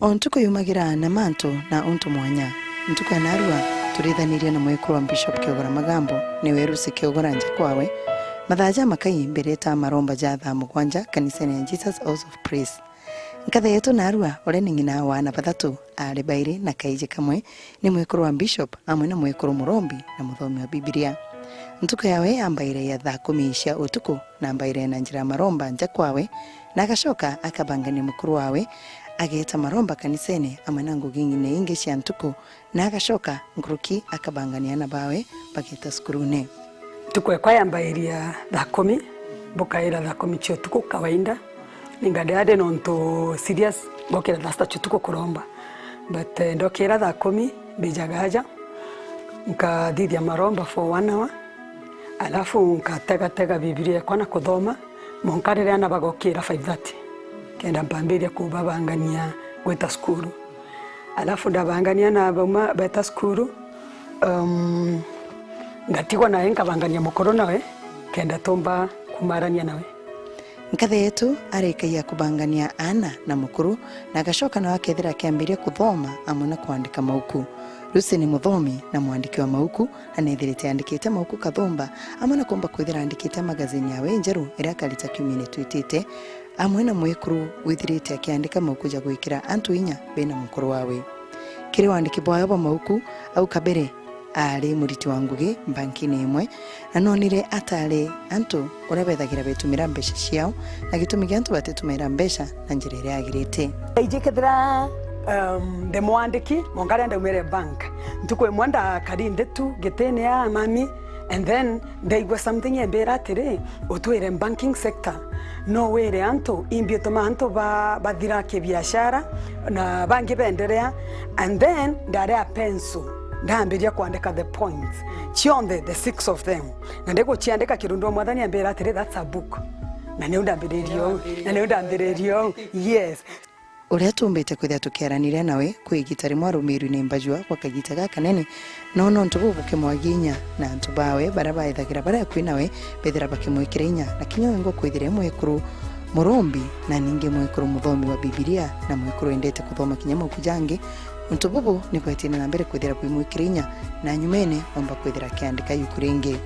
Ontuko yumagira na manto na untu mwanya. Ntuko ya narua turithaniria na mwekuru wa Bishop Kiogora Magambo ni werusi Kiogora nja kwawe. Mathaja makai mbere ta maromba ja thaa mugwanja kanisa ya Jesus House of Praise. Nkathe yetu narua ore ni ngina wana bathatu ari bairi na kaije kamwe ni mwekuru wa Bishop amwe na mwekuru murombi na muthomi wa Biblia. Ntuko yawe ambaire ya thaa 10 cia utuku na ambaire na njira maromba nja kwawe na agacoka akabangania mukuru wawe ageta maromba kanisene amwe na ngugingine ingi cia ntuku na agacoka nguruki akabangania na bawe bageta skurune. Tukwe kwa yambairia thaa 10 bukaira thaa 10 cia utuku kawaida ningadeade nonto serious gokera thaa 3 utuku kuromba but ndokera thaa 10 bijagaja nkadithia maromba for 1 hour alafu nkatega Biblia kwana kuthoma monkarere na bagokera 5:30 kenda mpambiria kubabangania gweta skuru alafu ndabangania na bama beta skuru ngatigwa nawe nkabangania mukoro nawe kenda tomba kumarania nawe. Nkathe yetu arekaia kubangania ana na mukuru na agacoka na wakethira akiambiria kuthoma amwe na kuandika mauku. Lucy ni muthomi na mwandiki wa mauku anethirite andikite mauku kathomba amwe na komba kwithira andikite magazini yawe njeru iria kalita kiumini twitite amwe na mwekuru withirite akiandika mauku ja gwikira antu inya bena mukuru wawe. Kiri wandiki bwayo ba mauku au kabere ari muriti wa ngugi bankini imwe na nonire atare antu urabethagira betumira mbesha ciao na gitumi gyantu batetumira mbesha na njira iria agirite ijikethira de mwandiki mongara ndaumere bank ntukwe mwanda karinde tu getene ya mami and then they go something ebera atire utwere banking sector no were anto imbieto anto badira ke biashara na bangi benderea and then ndare apenso ndambiria kuandika the points chionde the 6 of them na ndego chiandika kirundo mwathani ambera atire that's a book na neundambirerio yes uria tumbete kwithia tukiaranire nawe kwigitari mwarumiru ni mbajua kwa kagita gaka nene no ntububuke mwaginya na ntubawe baraba ithagira bara kwinawe bethira bakimwikira inya na kinyo ngo kwithire mwekuru murombi na ninge mwekuru muthomi wa Biblia na mwekuru endete kuthoma kinyamo kujange ntububu ni kwetina na mbere kwithira kwimwikira inya na nyumene omba kwithira kiandika yukuringe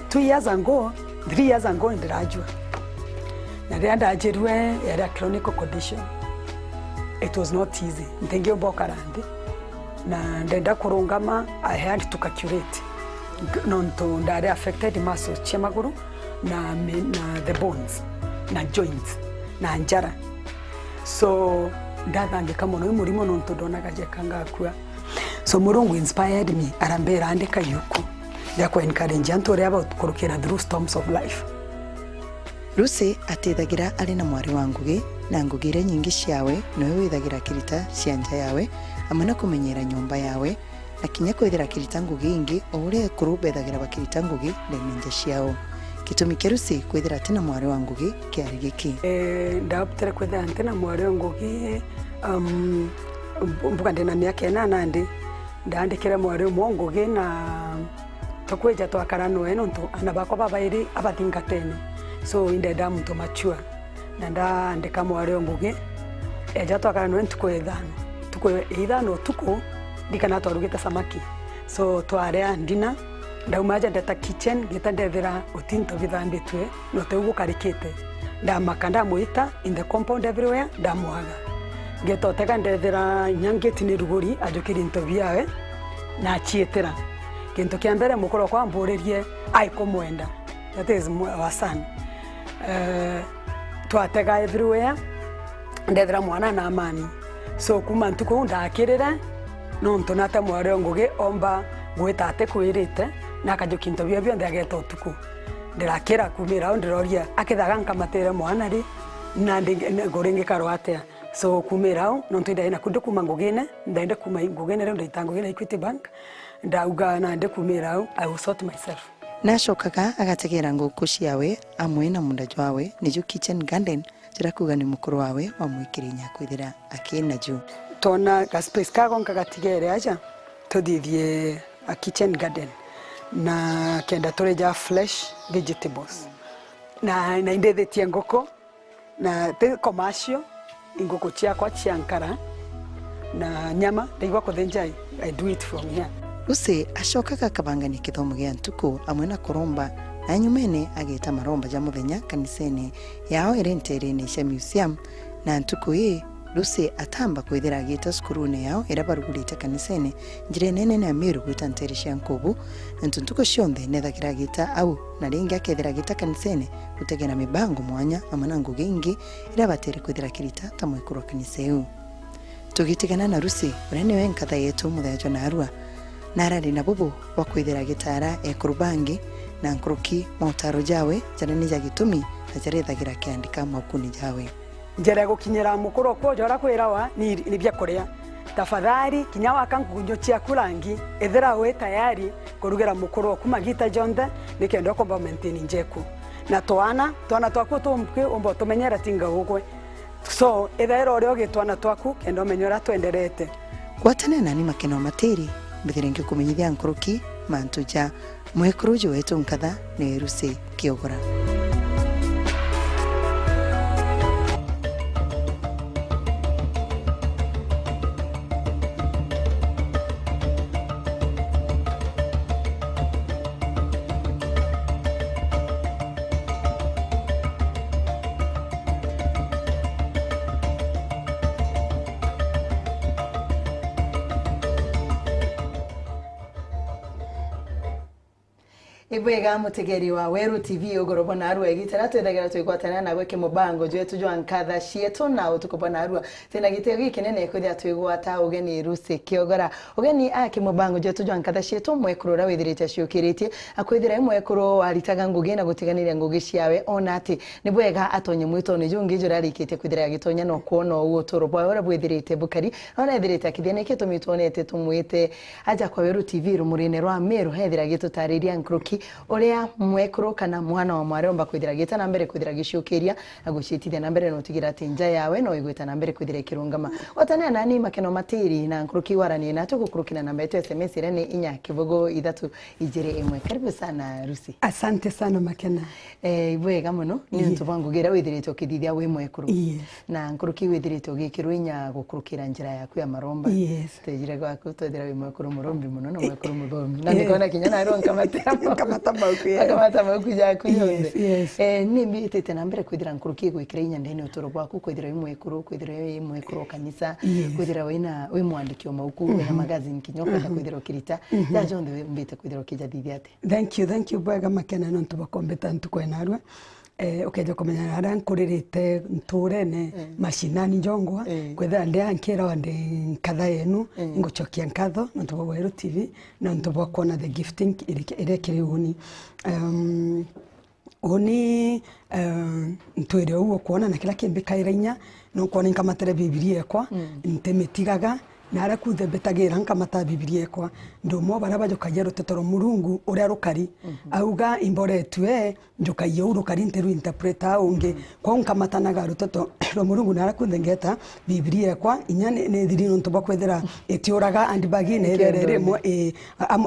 2 years ago 3 years ago ndirajua na rianda ajerwe era chronic condition. It was not easy ndengio bokarandi na ndenda kurungama I had to calculate nonto ndare affected muscles chemaguru na the bones na joints na njara so ndathangika kama no murimo nonto donaga jekanga kwa so Murungu inspired me arambera andika yuko yakwa encourage antore aba kurukira through storms of life. Lucy atethagira ari na mwari wa ngugi na ngugire nyingi ciawe nowe withagira kirita cianja yawe amana kumenyera nyumba yawe na kinya kwithira kirita ngugi ingi ore kuru bethagira bakirita ngugi na ninja ciao kitumi Lucy kwithira tena mwari wa ngugi kiari giki ndaptere kwithira tena mwari wa ngugi mbuga ndina miaka 8 ndi ndandikira mwari wa ngugi na tokweja twakarano eno nto anabako babairi abathingatene so indenda muntu machua na ndandika mwari wa ngugi eja twakarano ntukwethano tukwethano tuko dikana twarugita samaki so twarea ndina ndaumaja ndeta kitchen gitandethira utinto bithambitwe no teguo karikite ndamakanda muita in the compound everywhere ndamuaga getoteka ndethira nyangeti ni ruguri ajukiri into biawe na chietera kintu kia mbere mukoro kwa mburerie aiko mwenda that is our son twatega everywhere ndethira mwana na amani so kuma ntuko ndakirira no ntonata mwari ngugi omba gwitate kwirite na kajukinto bia bia ndageta utuku ndirakira kumira ndiroria akithaga nkamatera mwana ri na ngoringe karwatea so kumira no ntinda ina kundu kuma ngugine ndaenda kuma ngugine ndo itangugine Equity Bank ndauga na nde kumira I will sort myself na shokaga agategera nguku ciawe amwe na mundajo wawe niju kitchen garden jirakuga ni mukuru wawe wa mwikirinya kwithira akina ju tona ka space kago nkagatigere aja tudithie a kitchen garden na kenda toreja fresh vegetables na indethetie ngoko na te commercial ingoko ciakwa ciankara na nyama ndaigua kuthinja I do it from here. Lucy acokaga kabangani kithomo gia ntuku amwe na kuromba na nyumene agita maromba ja muthenya kanisene yao irentere-ini cia museum na ntuku hii Lucy atamba kwithira agita skurune yao ira barugurite kanisene njire nene na miru gwita ntere cia nkubu na ntuko cionthe nethagira agita au na ringi akethira agita kanisene gutegera mibango mwanya amana ngugi ingi ira batere kwithira kirita ta mwikuru kaniseu tugitigana na Lucy urene wenkatha yetu muthajo na arua na arari na bubu wa kwithira gitara ekurubangi na nkruki mautaro jawe jarani ja gitumi ajarethagira kiandika makuni jawe njere gukinyira mukuru ko jora kwirawa ni bya korea tafadhali kinya wakangunyo cia kurangi ethera we tayari kurugera mukuru kumagita jonde nikendo ko maintain njeku na twana twaku tumke umbo tumenyera tinga gukwe so ethera ore ogitwana twaku kendo menyora twenderete gwatana nani makeno materi mbithirengi kumenyithia nkruki mantuja mwekuru wetu nkatha ni Lucy Kiogora. Ibwega mutegeri wa Weru TV ugorobo na arua igitera twethagira twigwatana na gweke mubango jwetu jwa nkatha cietu na utukobo na arua tena gitego gikinene kuthia twigwata ugeni Lucy Kiogora ugeni ake mubango jwetu jwa nkatha cietu mwekurura withirite ciukiritie akwithira imwekuru waritaga ngugi na gutiganira ngugi ciawe ona ati ni bwega atonye mwito ni jungi jura rikite kwithira gitonya no kuona uo turobo ora bwithirite bukari ona ithirite akithene kitumitonete tumwite aja kwa Weru TV rumurine rwa Meru hethira gitutariria nkruki uria mwekuru kana mwana wa mwaromba kwithira gita na mbere kwithira giciukiria na gucitithia na mbere no tigira tinja yawe no igwita na mbere kwithira kirungama watana nani makeno matiri na nkruki warani na tugukurukina namba yetu SMS irene inya kivugo 321 karibu sana Lucy. Asante sana makena ibwega muno ni ntubangu gira withirite ukithithia we mwekuru na nkruki withirite ugikirwa inya gukurukira njira yaku ya maromba tejire gwaku twethira we mwekuru murombi muno na mwekuru muthomi na ndikona kinyana ro kamata mauku jaku yonde ni mbitete na mbere kwithira nkruki gwikira inya ndene utoro bwaku kwithira imwekuru kanisa kwithira wina we mwandiki wa mauku na magazine kinyoka kwithira kirita ya jonde mbite kwithira kijadithia ate. Thank you bwega makena no tubakombeta ntukwena arua ukeje kumenya ara nkuririte nturene mashinani njongwa kwethira ndi ankira wande nkatha yenu ngucokia nkatho no tubo Weru TV no tubo kona the gifting irekire uni uni ntwire uwo kuona na kila kimbikaira inya no kuona nkamatera Biblia ekwa ntemetigaga nara kuthe betagira nkamata Biblia ekwa ndomo baraba jokaje rutotoro Murungu uria rukari auga imbore tue jokaye urukari nteru interpreta unge kwa nkamatanaga rutoto ro Murungu nara kuthe ngeta Biblia ekwa inyane ne thirino ntoba kwethera etiuraga andibagi ne rere mo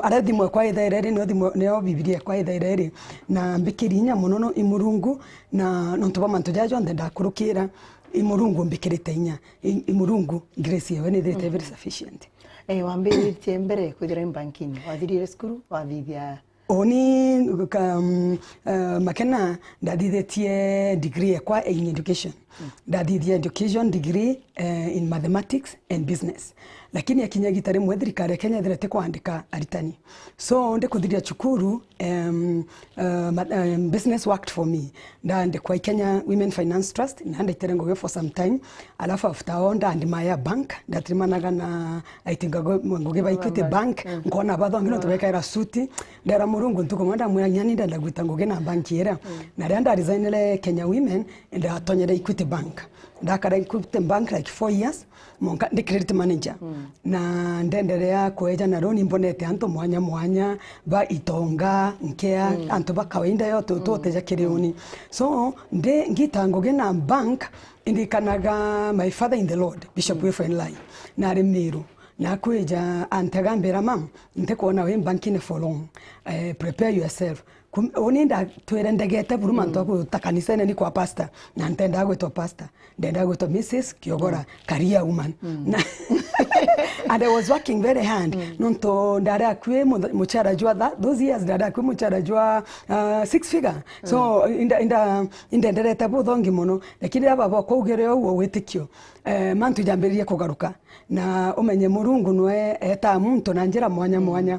arathi mwe kwa ithairere no thimo neo Biblia ekwa ithairere na mbikirinya munono imurungu na ntoba manto jajo ndenda kurukira imurungu mbikirite inya imurungu grace yawe ni very sufficient wambiritie mbere kwithira imbankini wathirire skuru wathithia oni makena ndadithitie degree kwa in education ndadithia education degree in mathematics and business lakini akinya gitare mwethirikare Kenya thirete kuandika aritani so nde kuthiria chukuru business worked for me ndande kwa Kenya Women Finance Trust nande iterengo for some time alafu after onda and my bank ndatrimanaga na aitinga ngoge ba Equity Bank ngona batho ngino tubekaira suti ndera Murungu ntukomanda mwanyani ndagwita ngoge na bank yera na renda resignele Kenya Women ndatonyere Equity Bank ndakara Equity Bank like 4 years monka ndi credit manager na ndendelea kueja na loan mbonete anto mwanya ba itonga nkea anto ba kawaida yote toteja kirioni so nde ngitangoge na bank indikanaga my father in the Lord Bishop Efrain Lai na Meru na kweja antagambira mam nte kuona we bankine for long prepare yourself uninda twirendegete buru mantu akutakanisa ni kwa pastor na ntenda gwetwa pastor ndenda gwetwa Mrs. Kiogora career woman and I was working very hard nonto ndara kwe muchara jwa those years ndara kwe muchara jwa 6 figure so inda ndereta buthongi muno lakini aba bakugere uwo witikio mantu jamberie kugaruka na umenye Murungu nwe eta muntu na njira mwanya mwanya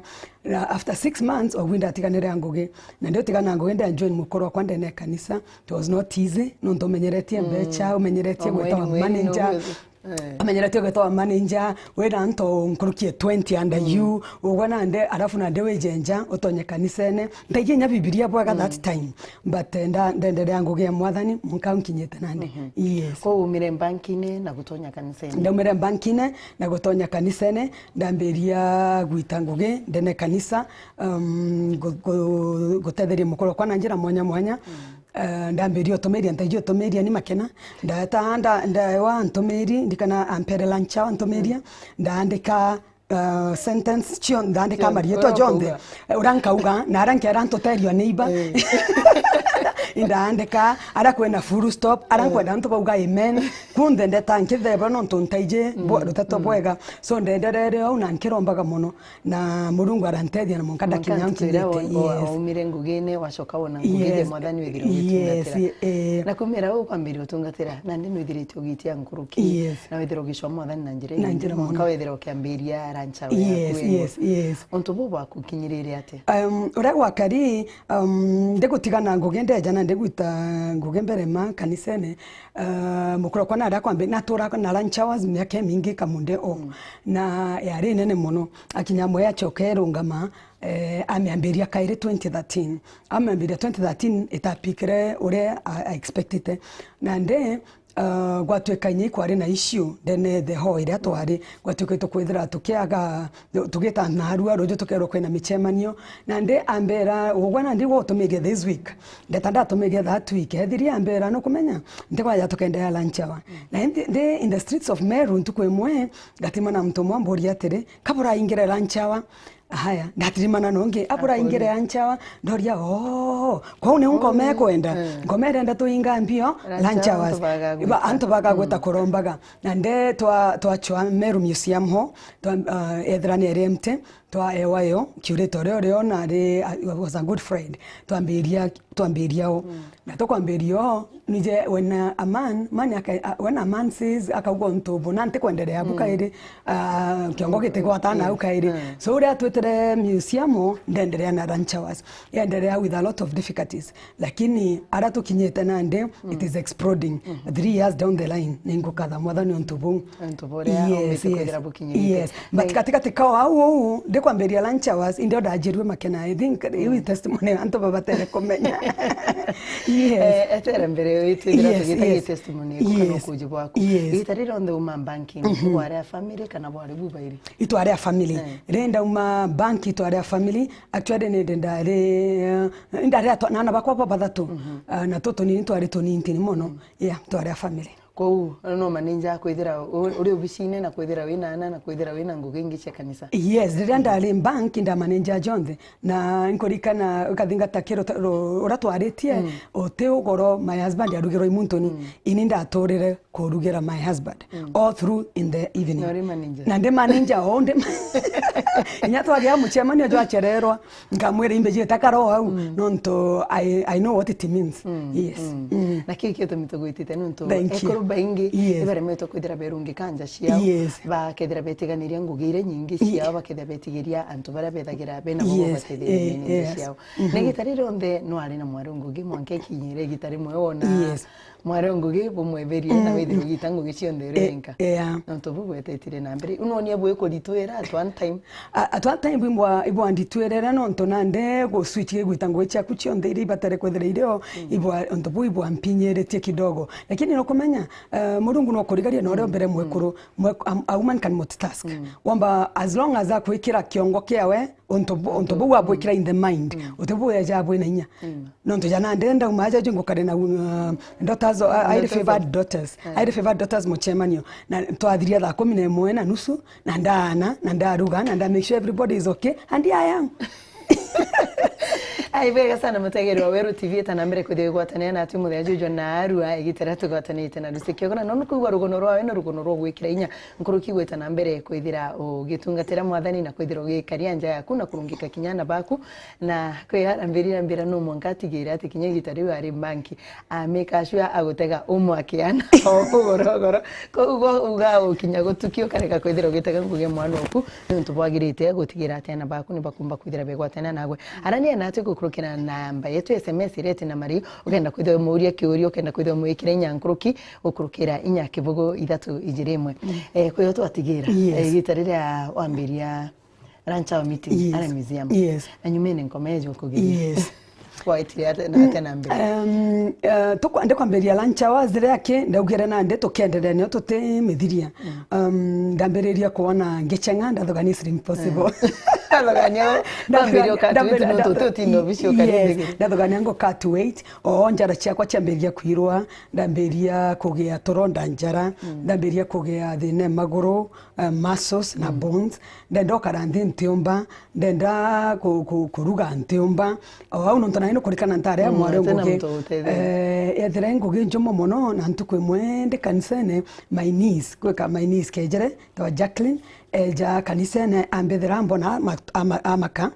after 6 months ogwinda tiganira ngugi na ndio tigana ngugi nda join mukoro kwa ndene kanisa it was not easy nonto menyeretie mbecha umenyeretie gwetwa manager amenyeretie gwetwa manager wera nto nkurukie 20 under you ugwana nde arafu na ndewe jenja utonye kanisene ndaginya bibilia bwaga that time but ndendere ngugi ya mwathani munkankinyete nande yes ko umire bankine na gutonya kanisene ndumire bankine na gutonya kanisene ndamberia gwita ngugi ndene kanisa gutetheria mukoro kwa njira mwanya mwanya ndamberia otomeria ntaje otomeria ni makena ndawa ntomeri ndikana ampere lancha ntomeria ndandika sentence chion ndandika marieto jonde urankauga na arankera ntoterio neighbor indandika ara kwena full stop ara kwenda nto bauga amen kunde ndeta nkitheba no ntontaije rutato bwega so ndenderere au na nkirombaga muno na Murungu arantedia na munkada kinyankirete yes umire ngugine washoka wona ngugide mwathani wethire ugitungatira na kumira ukwambiri utungatira na ndi nwithirite ugitia nkuruki na wethire ugishwa mwathani na njira munka wethire ukiambiria rancha yes onto bobo akukinyirire ate ura wakari ndigutigana ngugende jana ndiguita ngugembere ma kanisene mukuru kwa nara kwambe natura na lunch hours myake mingi kamunde na yari nene muno akinyamo ya chokero ngama amiambiria kaire 2013 amiambiria 2013 etapikire ure I expected na nde gwatwekanye kwari na issue then the whole ira twari gwatwekete kwithira tukiaga tugita narua rojo tukero kwena michemanio na nde ambera ugwana ndi wotomeria this week ndetanda tomeria that week ethiri ambera no kumenya ndekwa ya tukendea lanchawa na nde in the streets of Meru ntukwemwe gatimana mtu mwambori atere kabura ingire lanchawa haya ndatirimana nonge abura ingire yanchawa ndoria kwa une ngome kwenda ngome renda tuinga mbio lanchawas iba anto baga gweta korombaga nande twa Meru Museum ho edrani remte twa ewayo curator ore ona was a good friend tuambiria na tokwambiria nije when a man says akaugwa ntobo nante kwendelea bukaire kiongo kitego atana ukaire so uri atwetere museum ndendelea na ranchawas endelea with a lot of difficulties lakini ara tukinyete nande it is exploding 3 years down the line ningo kadha mwathani ntobo yes but katika tikao au ndekwambiria ranchawas ndio dajerwe makena I think you testimony anto baba tele komenya etera mbere twithira testimony kukano kujibwa ku itarira on the woman banking ware family kana ware bubairi itware family renda uma banki itware family actually ne ndare ndare nana bakwa bathatu na toto ni tware to ni ntini mono tware family kou no manager kwithira uri obisine na kwithira wina na kwithira wina ngugingi cia kanisa yes ndari bank nda manager jonde na nkorikana ukathinga takiro uratwaritie ote ugoro my husband yarugiro imuntoni ininda atorire kurugira my husband all through in the evening na nde manager onde nyatwagia muchemani ojo achererwa ngamwira imbeje takaro au nonto I know what it means yes na kiki to mitogwitite nonto baingi ibere meto kwithira berungi kanja ciao ba kethira betiganiria ngugire nyingi ciao bakethira betigiria antu bara bethagira bena bo batetheria nyingi ciao negitarire onde no ari na mwarungugi mwanke kinyire gitari mwe wona mwarungugi bumweberia na withiro gitangu gicionde renka nonto bugwetetire na mbere unonia bwe ko litwera at one time ibwa nditwerera nonto nande go switch gitangu cia kucionde iri batare kwethira irio ibwa onto bwa mpinyeretie kidogo lakini no kumenya Murungu no kurigaria no ore mbere mwekuru a woman can multitask wamba as long as akwikira kiongo kiawe onto bo wa bwikira in the mind otobo ya jabo na inya nonto jana ndenda umaja jungo kare na daughters I the favored daughters mo chairman na to adhiria tha 11 na nusu na ndaruga na nda make sure everybody is okay and I am ai vega sana mutegerwa Weru TV tana mbere kuthie gwatania na atu muthia Jojo na Arua igitera tugwatanite na rusikio kana no kuigwa rugono rwawe na rugono rwo gwikira inya nkuruki gweta na mbere kwithira ugitungatira mwathani na kwithira ugikaria nja yaku na kurungika kinyana baku na kwihara mbira no mwangatigire ati kinya gitari wari banki make sure agutega umwakiana ogorogoro ko uga ukinya gutukio kareka kwithira ugitega nguge mwana oku ntu bwagirite gutigira atena baku ni bakumba kwithira begwatana nagwe arania na ati kurukira namba yetu SMS irete na mari ugenda kwithwa muuria kiurio ukenda kwithwa mwikira inyankuruki ukurukira inya kivugo 321 kwiyo twatigira gitariria wambiria rancha meeting ara museum na nyumene nkomeje ukugira kwa itiria na tena mbere tukwande kwamberia lancha wazire yake ndaugera na nde tukendelea ne tote mithiria ndambereria kuona ngechenga ndathoganisiri impossible ndagania ndamberio katu no tutino vicio kaninde ndathogania ngo cut weight njara ciakwa ciamberia kwirwa ndamberia kugia toronda njara ndamberia kugia thine maguru muscles na bones ndoka randi ntiumba ndenda kuruga ntiumba au no ntona ino kurikana ntare mware nguge ethera nguge njomo mono na ntukwe mwende kanisene my niece kejere to Jacqueline ja kanisene ambethera mbona amaka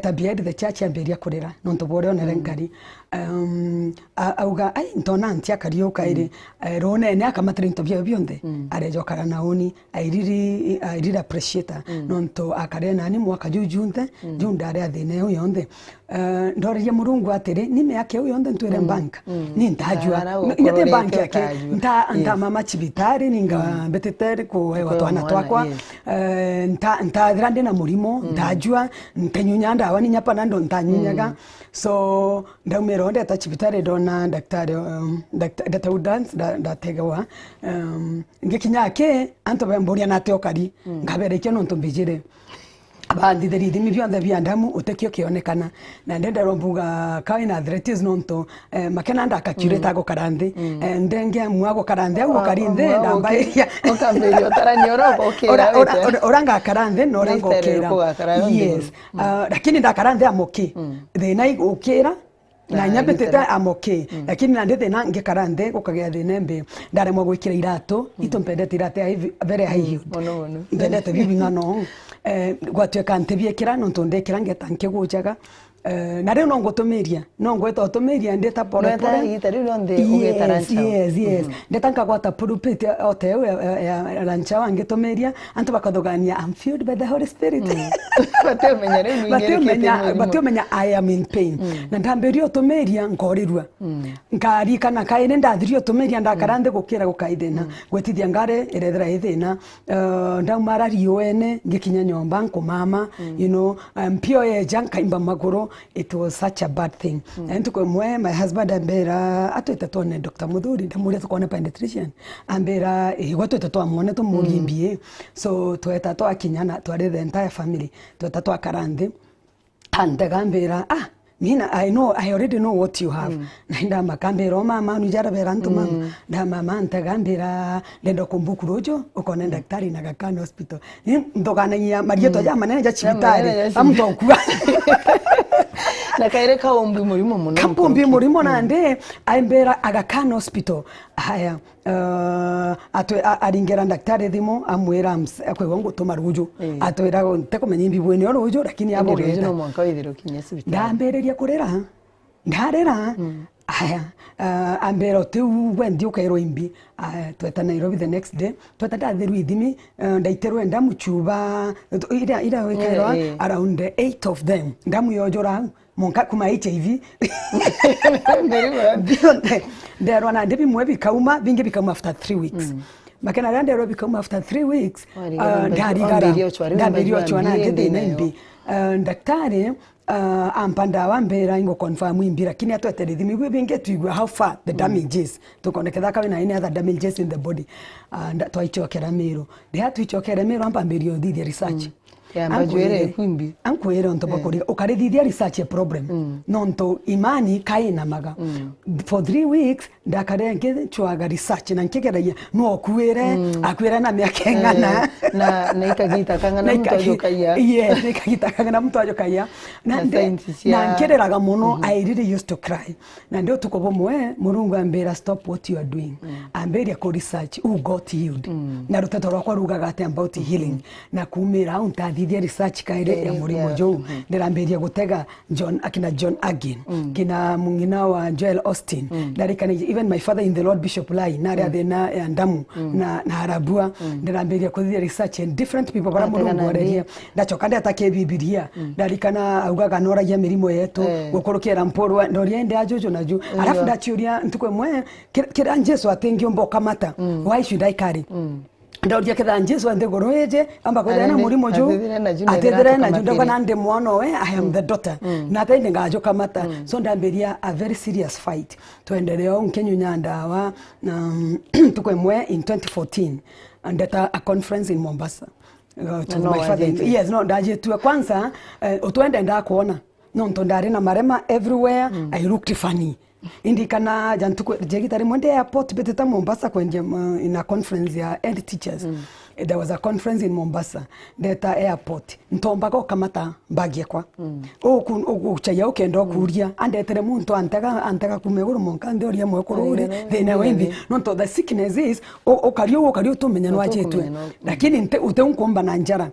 tabia the church amberia kurira no ntobore onere ngari auga ai ntona ntia karioka ire rone ne akamatri ntobia bionde arejokara naoni airiri appreciate no nto akarena ni mwaka jujunte jundare athine uyonde ndoreria murungu atiri nime yake uyonde ntwere bank ni ntajua nyate bank yake nta mama chibitari ninga beteteri ko watwana twakwa nta grande na murimo ntajua ntenyunya ndawa ni nyapa nando ntanyunyaga so ndaumero ndeta chibitari dona daktari data udance ndategawa ngekinyake anto bamboria nateokari ngaberekyo no ntombijire abandi deridi mi byonda byandamu utekyo kionekana na ndenda rombuga kaina arthritis nonto makena ndaka cureta go karande ndenge mwago karande go karinde ndambairia okamberio taranyoro okera oranga karande no rango okera yes lakini ndakarande amoki thina igukira na nyabeteta amoke lakini na ndete na ngekarande gukagea thinembe ndare mwa gwikira irato itompendete irate very high heel mono ndete bibi ngano gwatwe kantebie kira no ndondekira ngetanke gujaga na rero no ngotomeria ndeta pore pore gitari ronde ugetarancha yes ndetanka gwata pulpit oteo ya lancha wangetomeria antu bakathogania I'm filled by the Holy Spirit batemenya I am in pain na ndamberio tomeria ngorirwa ngari kana kaine ndathirio tomeria ndakarande gukira gukaithena gwetithia ngare irethera ithina ndaumara riwene ngikinya nyomba nkumama you know mpio yeja nkaimba maguru it was such a bad thing and to my husband ambera atwete tone Dr. Muthuri ndamuri tukone penetration ambera gwatwete twamone tumulimbie so tweta twakinyana tware the entire family tweta twakarande and gambera mina I already know what you have naenda makambero mama nujara berantu mama nda mama ntagambira ndendo kumbukurojo ukone daktari na Gakana hospital ndogana marieto ya manene ja chibitari amtokua na kaire kaombi murimo muno kaombi murimo nande aimbera Gakana hospital haya aringera daktari thimo amwera akwe wangu toma rujo atwera ntekomenya mbibwene rujo lakini abogeza no mwanka withiro kinya sibitari ndambereria kurera ndarera haya ambero tu wendi ukairo imbi tweta Nairobi the next day tweta ndatheru ithimi ndaiterwe ndamuchuba ira wekairwa around 8 of them ndamuyojora monka kuma HIV nderwa na ndebi mwe bikauma bingi bikauma after 3 weeks makena rande bikauma after 3 weeks ndabiriyo chwana ndede nembi daktari ampanda wambera ingo confirm imbi lakini atwete thimi gwe binge tuigwe how far the damage is tukondeketha kawe na any other damages in the body and twaichokera mero they had to ichokera mero ampamberio thithia research Ambajuere kwimbi. Ankwere onto bakuri. Ukarithithia research problem. Nonto imani kaina maga. For 3 weeks ndakare ngichwaga research na nkigeragia no okuire akwira na miaka engana na ikagita kangana mtu ajokaya. Yes, ikagita kangana mtu ajokaya. Na nkireraga muno I really used to cry. Na ndio tuko bomwe Murungu ambera stop what you are doing. Ambera ko research who got healed. Na ruteto rwakwa rugaga ati about healing. Na kumira untathithia research kaire ya murimo jo. Ndiramberia gutega akina John Agin. Kina mungina wa Joel Austin. Darikana even my father in the Lord Bishop Lai nari athena ya ndamu na harabua. Ndiramberia kuthithia research and different people bara Murungu wareria. Ndachoka ndi atake Bibilia. Darikana augaga noragia mirimo yetu gukurukira mporwa ndoria ndi ajojo na ju. Alafu ndachiuria ntukwe mwe kira Jesu atengio mboka mata. Why should I carry? Ndoria kitha Jesu ande goroeje amba ko na murimo ju atethera na ju ndoko nande mwono we I am the daughter na tende ngajo kamata so ndamberia a very serious fight tuendelea Kenyu Nyandawa tukwe mwe in 2014 and at a conference in Mombasa to my father. Yes, no ndaje tu kwanza utwende ndakuona no ntondari na marema everywhere I looked funny indikana jantuko jegitari mwende airport beteta Mombasa kwenye in a conference ya end teachers. There was a conference in Mombasa deta airport ntomba ko kamata bagi kwa ukuchaya ukendo kuria andetere muntu antaka kumeguru monkande ori mwekurure thina wembi nonto the sickness is okario tumenya no achetwe lakini ute unkomba na njara.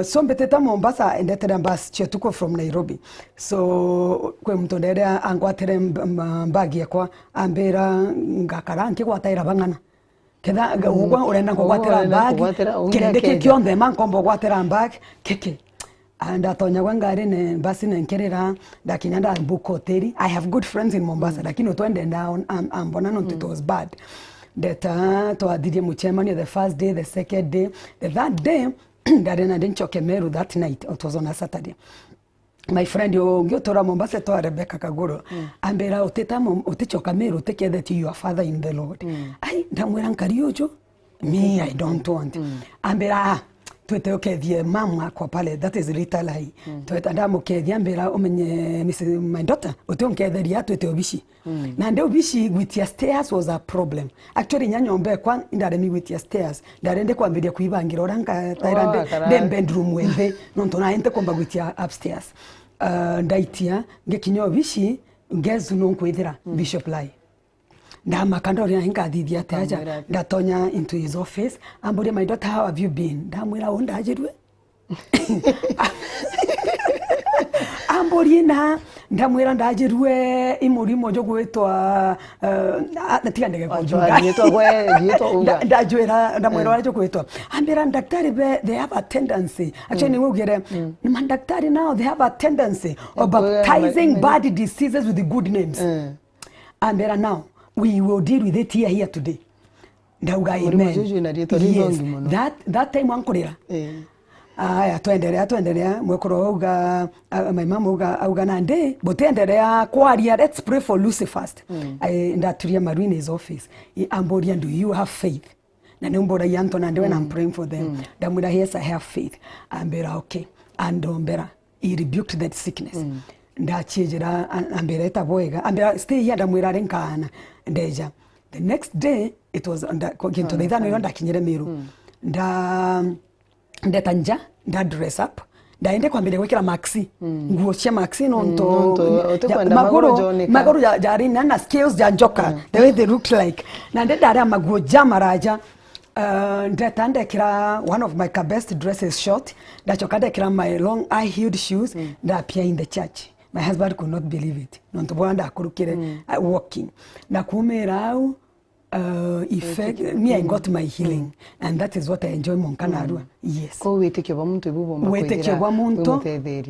So mbeteta Mombasa endetere mbas chetuko from Nairobi. So kwe mtondere angwatere mbagi kwa ambera ngakara nkigwataira bangana. Ketha ugwa urenda ngwatera mbagi kirendeke kionde mankombo gwatera mbagi keke. And atonya wangare ne basi ne nkerera dakinyanda book hotel. I have good friends in Mombasa lakini utwende down ambona no it was bad. That to adidie muchemani the first day, the second day, the third day Darena Denchoke Meru that night. It was on a Saturday. My friend Yotora Mombasa to Rebecca Kagoro. Ambera Utechoka Meru take that you are father in the Lord. I damweran kariojo. Me, I don't want. Ambera tuete okethie mama kwa pale that is little lie. Tuete ndamo kethia ambera omenye my daughter utonketheria tuete obishi. Na ndio obishi with your stairs was a problem. Actually nyanyombe kwa ndaremi with your stairs. Ndarende kwambiria kuibangira oranka tairande dem bedroom wembe nonto na ente komba with your upstairs. Ndaitia ngekinyo obishi ngezu nonkwithira Bishop Lai. Ndama kandori hinga thithia taja ndatonya into his office amburi my daughter how have you been ndamwira onda ajirwe amburi na ndamwira ndajirwe imurimo jo gwetwa natigandege kujuga ndajwira ndamwira jo gwetwa ambira daktari they have a tendency actually ngugere ni mandaktari now they have a tendency of baptizing bad diseases with the good names ambira now we will deal with it here today. Ndauga amen. Yes. That time wankurira. Aya tuendelea mwekoro uga my mama uga nande botendelea kwaria let's pray for Lucy first. Ndaturia Marina's office. Amboria do you have faith? Na nembora yanto nande when I'm praying for them. Damura yes I have faith. Ambera okay. Andombera he rebuked that sickness. Ndachejera ambera taboega ambera stay here ndamwira renkana ndeja the next day it was into the thano ndakinyere Meru ndatanja nda dress up ndaende kwambire gwekira maxi nguo cia maxi nonto magoro jari na skills ja njoka the way they looked like na ndara maguo jamaraja ndatandekira one of my best dresses short ndachokandekira my long high heeled shoes ndapia in the church. My husband could not believe it. Nonto bwanda akurukire walking. Na kumera au effect me I got my healing and that is what I enjoy Monkanarua. Yes. Ko weteke ba muntu ibubomba kwira. Weteke ba muntu.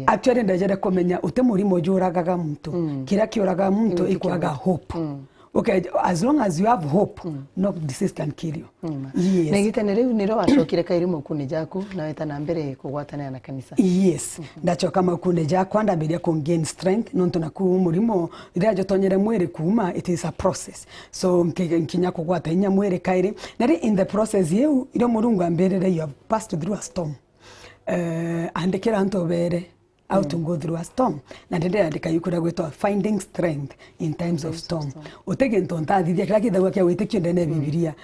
Actually ndajere komenya utemurimo juragaga muntu. Kira kiuraga muntu ikwaga hope. Okay, as long as you have hope, no disease can kill you. Yes. Negitenere niro ashokire kairimo kune jaku na wetana mbere kugwatana na kanisa. Yes. Ndacho kama kune jaku anda bedia ku gain strength nonto na ku murimo irajo tonyere mwere kuma it is a process. So nkinya kugwata inya mwere kaire nari in the process you iro murungu amberere you have passed through a storm. andikira antu bere how to go through a storm na ndende andika yukura gwetwa finding strength in times of storm utege ntontathithia kila kithaua kia witikio ndene bibilia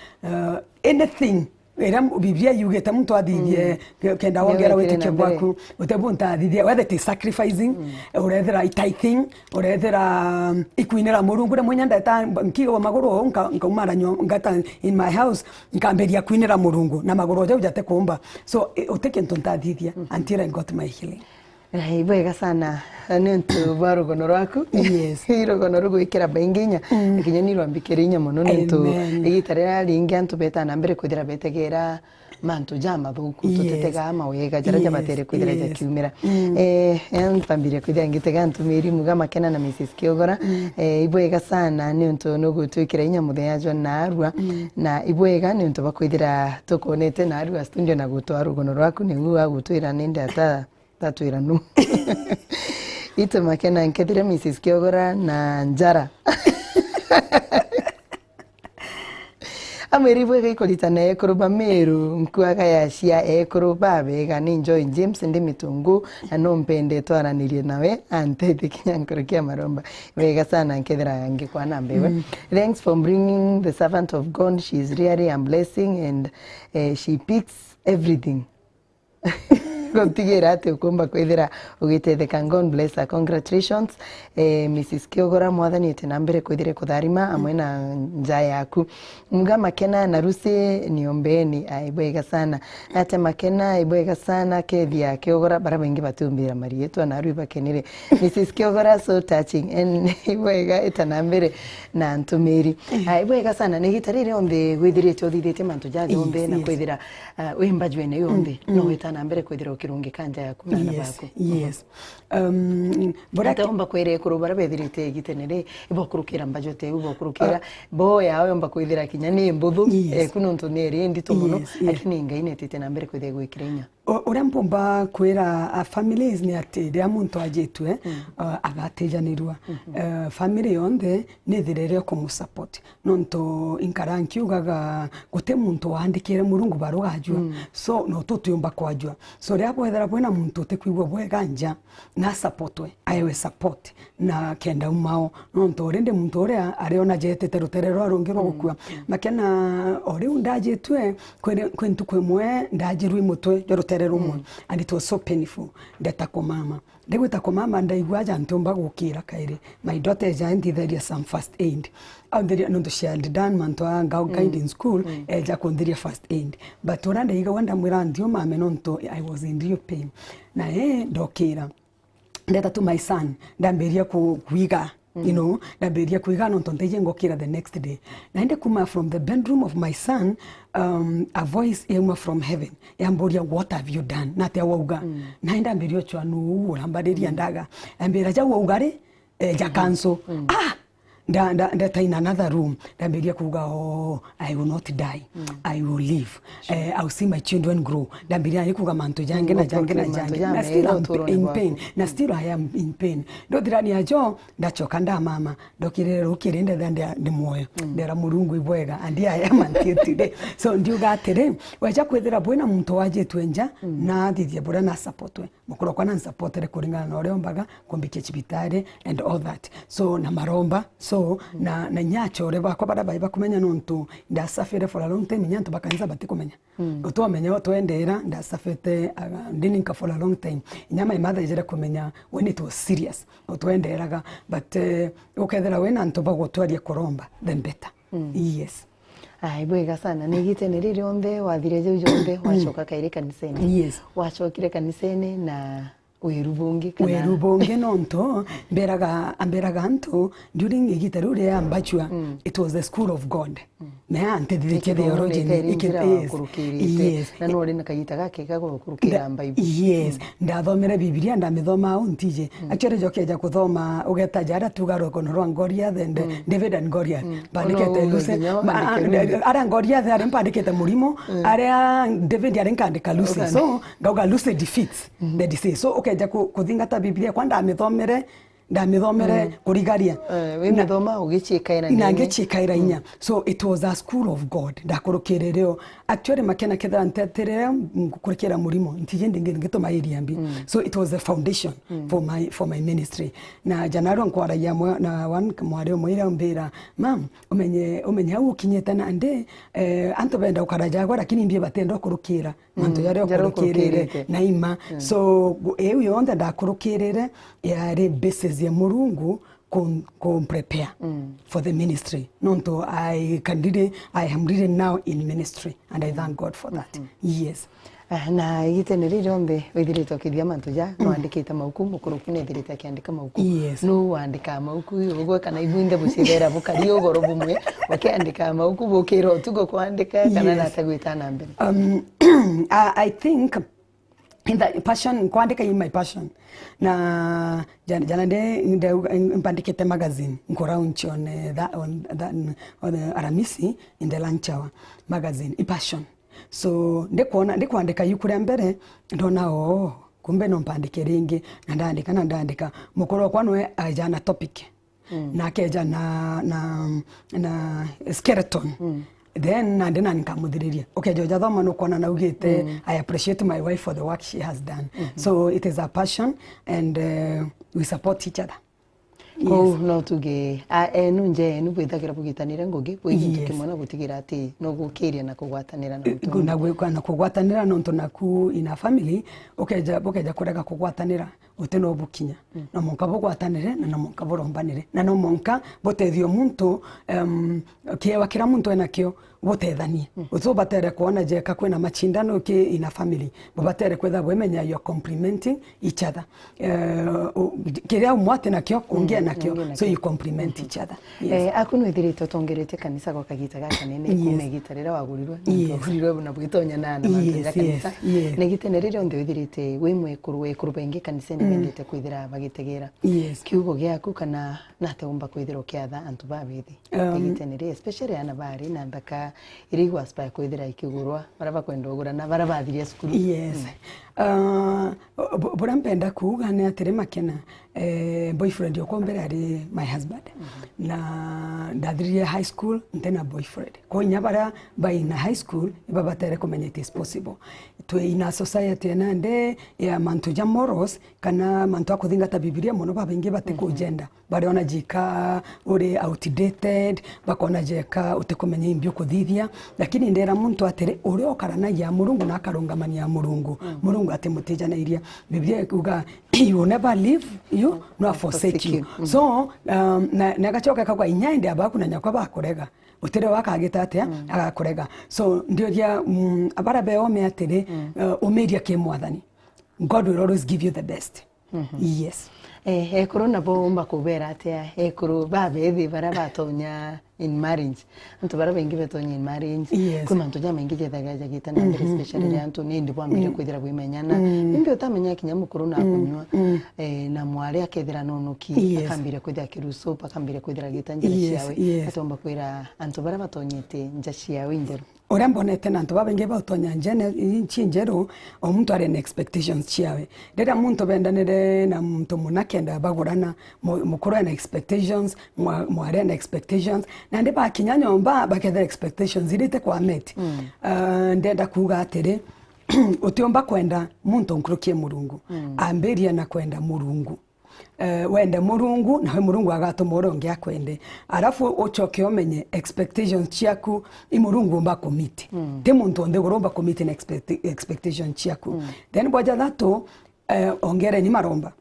anything era biblia yugeta muntu athithie kenda wongera witikio bwaku utebuntathithia whether it is sacrificing urethera tithing urethera ikuinera murungu na munya ndata nkigo maguru nkaumara ngata in my house nkamberia kuinera murungu na maguru jau jate kumba so uteke ntontathithia until I got my healing. Ibwega sana nentu barugono rwaku yes irogono rugwikira bainginya ikinya ni rwambikirinya muno nentu igitarira ringi antu beta na mbere kuthira betegera mantu jama thuku tutetega amawega jara batere kuthira jakiumira entambire kuthira ngitega antu miri muga makena na Mrs Kiogora ibwega sana nentu no gutwikira inya muthenya jo narua na ibwega nentu bakwithira tukonete narua studio na gutwa rugono rwaku nigu agutwira ninde ata tatuira nu ito makena nkethire Mrs Kiogora na njara ameribwe gaikolitana ekoroba meru nkuaga ya cia ekoroba bega ni enjoy James ndi mitungu na no mpende twaranirie nawe antete kinyankorokia maromba bega sana nkethira yange kwa nambewe thanks for bringing the servant of God. She is really a blessing and she picks everything Gontigera ate ukumba kwithira ugitetheka. God bless her. Congratulations Mrs Kiogora mwathani ete nambere kwithire kutharima amwe na nja yaku mga makena na rusi niombeni aibwega sana ate makena aibwega sana kethia Kiogora bara bengi batumbira marietu na ruiba kenire Mrs Kiogora so touching and aibwega etanambere na ntumiri aibwega sana nigitarire ombe gwithirite othithite mantu jathi ombe na kwithira wembajwene yombe no etanambere kwithira kirungi kanja yaku na bako yes borate omba kwere kurubara bethirite gitenere ibokurukira mbajote ubokurukira boya omba kwithira kinyani mbuthu kunonto neri ndito muno lakini ngaine tete na mbere kwithira gwikirinya ura mpomba kwera families ni ati ria muntu ajetwe agatejanirwa family yonde nithirere kumusupport nonto inkaranki ugaga gote muntu wandikire murungu barugajwa so no tutuyumba kwajwa so ria kwethera bwena muntu tekwigwa bwega nja na supportwe aiwe support na kenda umao nonto rende muntu ore ariona jetete ruterero arongero gukua makena ore undajetwe kwentu kwemwe ndajirwe mutwe ruterero umwe and it was so painful ndetako mama ndegwetako mama ndaigwaja ntomba gukira kaire my daughter janti there is some first aid out there no to share done manto anga guide in school ja kondria first aid but oranda iga wanda mwira ndio mama nonto I was in real pain na ndokira ndeta to my son ndamberia kuiga you know ndamberia kuiga nonto nteje ngokira the next day naende kuma from the bedroom of my son a voice came from heaven yamboria what have you done nate wauga naenda amberio chwanu urambaderia ndaga ambera ja waugare ja cancel nda in another room ndamberia kuga I will not die I will live I will see my children grow ndamberia nikuga manto jange na still I'm in pain na still I am in pain ndo dirani ajo ndachoka nda mama ndokirere ukirinde ndi moyo ndera murungu ibwega and I am until today so ndiuga atere wacha kwethera bwena muntu waje twenja na thithia bura na supportwe mukoro kwa na supportere kuringana na oreo mbaga kombikie chibitare and all that so na maromba so na nyacho reba kwa bada baiba kumenya nontu ndasafire for a long time nyanto bakanza batikumenya utomenya otwendera ndasafete ndininka for a long time nyama imatha ijere kumenya when it was serious otwenderaga but ukethera wena ntoba gutwaria koromba then better yes bwega sana nigitenere ryombe wathire je jombe wachoka kaire kaniseni yes wachokire kaniseni na werubonge nonto amberaga anto during igitaru ria ambachwa it was the school of God na antedike theology yes na no rina kagita gake gagukurukira Bible yes ndathomera Biblia ndamithoma untije actually jokeja kuthoma ugeta jara tugaro kono Ngoria then David and Goliath bandikete Lucy ara Goliath ara bandikete murimo ara David ara nkandika Lucy so gauga Lucy defeats the disease so okay ja kuthingata Biblia kwanda amithomere ndamithomere kurigaria we mithoma ugichikaira na ngichikaira inya so it was a school of God ndakurukirereo actually makena ketha nteterere kurikira murimo ntije ngitoma iriambi so it was the foundation for my ministry na janaro nkwara ya na wan mwari mwira mbira mam umenye au kinyetana ande anto benda ukaraja gwa lakini mbie batendo kurukira manto yare kurukirere na ima so eu yonda ndakurukirere yari basis ya murungu con prepare for the ministry nonto I am really now in ministry and I thank God for that yes na igitenere rombe withirite okithia mantu ja no andikite mauku mukuru kunethirite akiandika mauku no wandika mauku ugwe kana ibuinde bucirera bukari ugoro bumwe wakiandika mauku bukiro tugo kwandika kana natagwita na mbere I think in the passion kwandika in my passion na jana nde mpandikite magazine nkora on the Aramisi in the lunch hour magazine I passion so ndikuandika yukuri mbere ndona kumbe no mpandike ringi na ndandika mukoro kwanwe ajana topic na keja na skeleton then ndena nikamuthiriria okay joja thoma no kona naugite I appreciate my wife for the work she has done so it is a passion and we support each other ko no tuge nunje bwithagira bugitanira ngugi bwigitu kimona gutigira ati no gukiria na kugwatanira na mtu na gwikana kugwatanira no ntu naku ina family okeja kurega kugwatanira uteno bukinya na monka bugwatanire na monka borombanire na no monka botethio muntu kiewa kira muntu enakio botethanie uzobatere kuona jeka kwena machindano ke ina family bobatere kwetha bwemenya you complimenting each other kiria umwate nakio ungia nakio so you compliment each other akunu ithirite tongerete kanisa kwa kagita gaka nene kumegitarira wagurirwa ngurirwe na bwitonya na mangira kanisa negitenere onde ithirite wimwe kurwe bengi kanisa ni bendete kwithira bagitegera kiugo giaku kana nateumba kwithira kiatha antu babithi negitenere especially ana bari na ndaka irigwa spa kwithira ikigurwa baraba kwendogura na baraba thiria skuru burampenda kuuga ni atire makena boyfriend yoko mbere ari my husband na ndadhirie high school ntena boyfriend ko nyabara by in high school ibabatere kumenya it is possible to in a society na nde ya mantu ja moros kana mantu akuthingata bibilia muno babengi bateko gender bari ona jika uri outdated bakona jeka utekumenya imbyo kuthithia lakini ndera muntu atire uri okarana ya murungu na akarungamania murungu murungu atemutija na iria biblia ikuga you will never leave you nor forsake you so na gachoka kwa inyainde abaku na nyakwa bakorega utire wakagita atia agakorega so ndio dia abara ome atire umeria ke mwathani God will always give you the best yes corona bomba kubera atia kuru babethi bara batonya in marriage antu bara bengi betonya in marriage kuma antu jama ingi jethaga gita na especially antu ni ndi bwambire kwithira bwimenyana imbi utamenya kinyamu corona akunywa na mwari akethira nonoki akambire kwithira kiruso akambire kwithira gita njira ciawe atomba kwira antu bara batonyete nja ciawe injeru ora mbonete na antu babengi batonya njene injero omuntu are expectations ciawe ndera muntu bendanire na muntu munakenda bagurana mukuru na expectations mwari na expectations na ndi bakinya nyomba baketha expectations irite kwa met ndenda kuga atire utiomba kwenda muntu nkrukie murungu amberia na kwenda murungu wende murungu na murungu agatuma uronge akwende arafu uchoke omenye expectations chiaku imurungu mba commit te muntu onde goromba commit na expectation chiaku then boja dato ongere ni maromba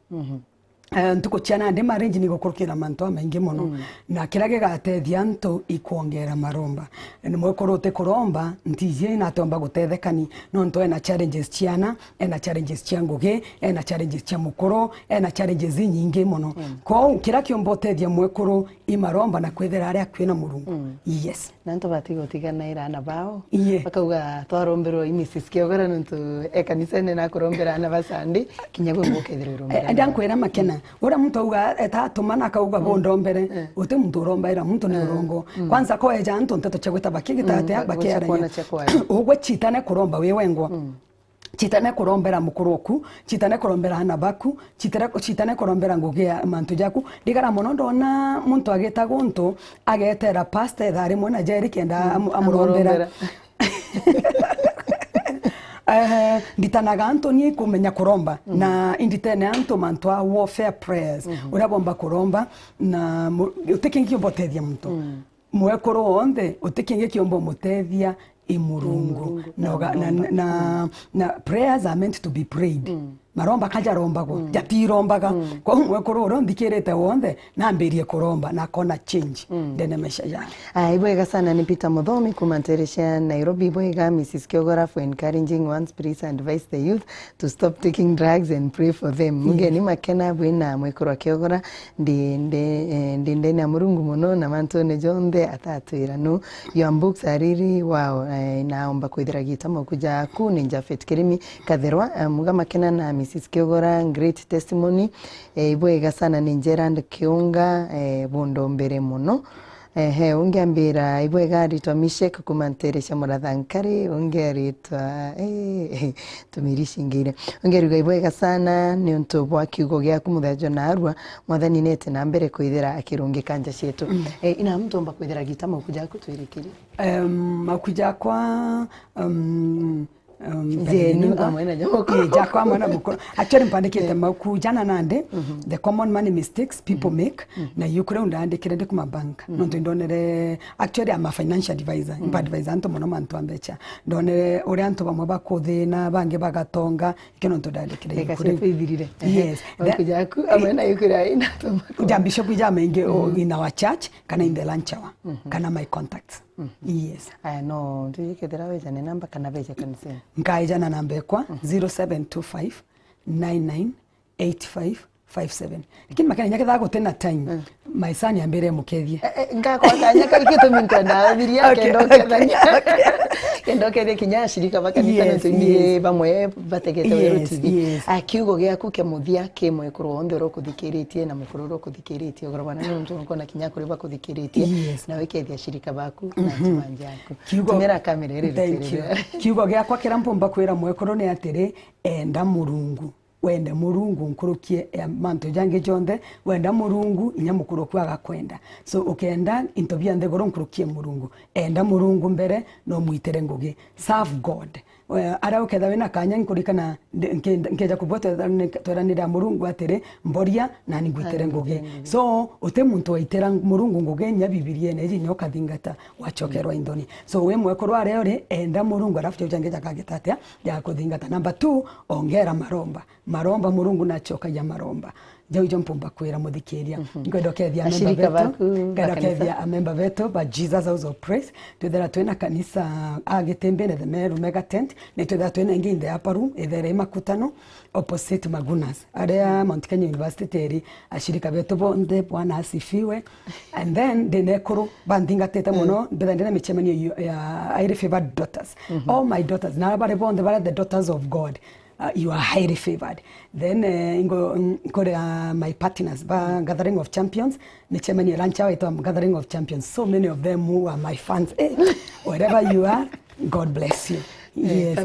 ntuko chiana ndi marriage ni gukurukira mantu amaingi muno na kirage gatethia ntu ikuongera maromba ni mwekorote kuromba ntije na tomba gutethekani no nto ena challenges chiana ena challenges chianguge ena challenges chia mukoro ena challenges nyingi muno ko kirakio mbotethia mwekoro imaromba na kwethera aria kwina murungu yes na nto batigo tigana ira na bao bakauga twarombero imisis kiogora ntu ekanisa ne na kurombera na basandi kinyagwe mukethero rombera ndankwira makena ora muntu auga etatumana akauga bondo mbere uti muntu rombaira muntu ni rongo kwanza ko eja nto nteto chagweta bakigita ate bakiara ugwe chitane kuromba wewe ngwa chitane kurombera mukuru oku chitane kurombera hana baku chitane kurombera ngugia mantu jaku ndigara muno ndona muntu ageta guntu agetera pasta ethari mwana jeri kenda amurombera nditanaga Antoni kumenya kuromba na inditene anto mantwa warfare prayers urabomba kuromba na utekingi obotethia muntu mwekoro onde utekingi kiombo mutethia imurungu na prayers are meant to be prayed maromba kaja rombagwo jatirombaga kwa mwekoro urondikirete wonde nambirie kuromba na kona change ndene mesha ya ibwega sana ni Peter Muthomi kumanteresha Nairobi. Ibwega Mrs. Kiogora for encouraging one's priest and advise the youth to stop taking drugs and pray for them. Mugeni makena bwina mwekoro Kiogora ndi na murungu muno na mantone jonde atatwira no your books are really wow. Naomba kwithira gitamo kuja ku ninja Faith Kirimi Katherwa muga makena na Mrs. Kiogora great testimony. Ibwega sana ni Gerard Kiunga bondo mbere muno. Ungeambira ibwega ritwa Mishek kumanteresha murathankari ungeritwa tumirishingire ungeruga ibwega sana ni untu bwa kiugo gyaku muthajo na arua mwathani nete na mbere kwithira akirungi kanja cietu ina mtu omba kwithira gitamo kuja kutwirikiri makuja kwa zenu amwena jamoko jakwa mwana mukuru actually mpandikite makujana nande the common money mistakes people make na yukure undandikire ndi kuma bank nonto ndonere actually I'm a financial advisor advisor anto mono mantu ambecha ndonere uri anto bamwe bakuthina bange bagatonga ikino ndandikire yukure kwithirire yes kujaku amwena yukure ina to jambisho kujamenge in our church kana in the lunch hour kana my contacts yes no ndikethera weja ne namba kana veja kanisa nkaija na namba ekwa 0725 998557 lakini makanya nyake thago tena time my son yambere mukethie ngakwa kanya karikito minta na biria kendo kethie kinya shirika bakanisa no tunie bamwe bategete weru TV akiugo gyaku ke muthia ke mwekuru onde ro kuthikiritie na mukuru ro kuthikiritie ogorobana ni mtu nkona kinya kuri bakuthikiritie na wekethia shirika baku na timanja yaku tumira kamera iri kiugo gyakwa kirampomba kwira mwekuru ni atiri enda murungu wende murungu nkurukie manto jange jonde wenda murungu inyamukuru kwaga kwenda so ukenda intobia ndegoro nkurukie murungu enda murungu mbere no muitere ngugi serve God ara uketha wina kanya nkurikana nkeja kubota twaranira murungu atere mboria na ningwitere ngugi so ute muntu waitera murungu ngugi nya bibilie ne nyoka thingata wachokerwa indoni so we mwekoro areore enda murungu arafu jange jakagetate ya kuthingata number 2 ongera maromba murungu na choka ya maromba jau mpumba kwira muthikiria ngwendokethia member veto but Jesus House of Praise twethera twina kanisa agitembe na the Meru mega tent ni twethera twina ingi in the upper room ethere makutano opposite Magunas area Mount Kenya University teri ashirika veto bonde bwana asifiwe and then the nekuru bandinga teta muno ndenda michemanio ya Highly Favored Daughters all my daughters na bare bonde bare the daughters of God you are highly favored. Then my partners, Gathering of Champions, Michemani Rancha, Gathering of Champions. So many of them who are my fans. Wherever you are, God bless you. Yes.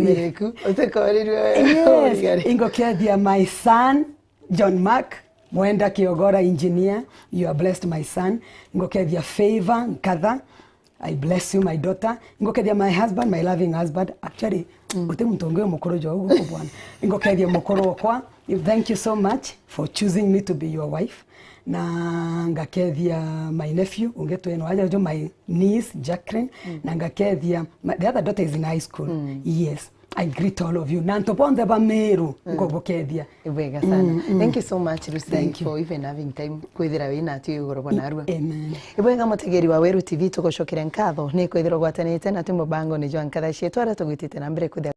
Ingo Kedia, my son, John Mark, Mwenda Kiogora, engineer. You are blessed, my son. Ingo Kedia, Favor, Kada. I bless you, my daughter. Ingokedia my husband, my loving husband. Actually, ute mtongoe mukoro jo huko bwana. Ingokedia mukoro kwa. Thank you so much for choosing me to be your wife. Na ngakedia my nephew, ungeto eno aja jo my niece Jacqueline. Na ngakedia the other daughter is in high school. Yes. I greet all of you. Nantoponde ba Meru ngogokedia. Ibwega sana. Thank you so much Lucy for even having time kwithira wina tu igoro na arua. Amen. Ibwega mutegeri wa Weru TV tugoshokera nkatho ni kwithira gwatanite na timo bango ni Joan Kadhashi twara tugwitite na mbere kuthia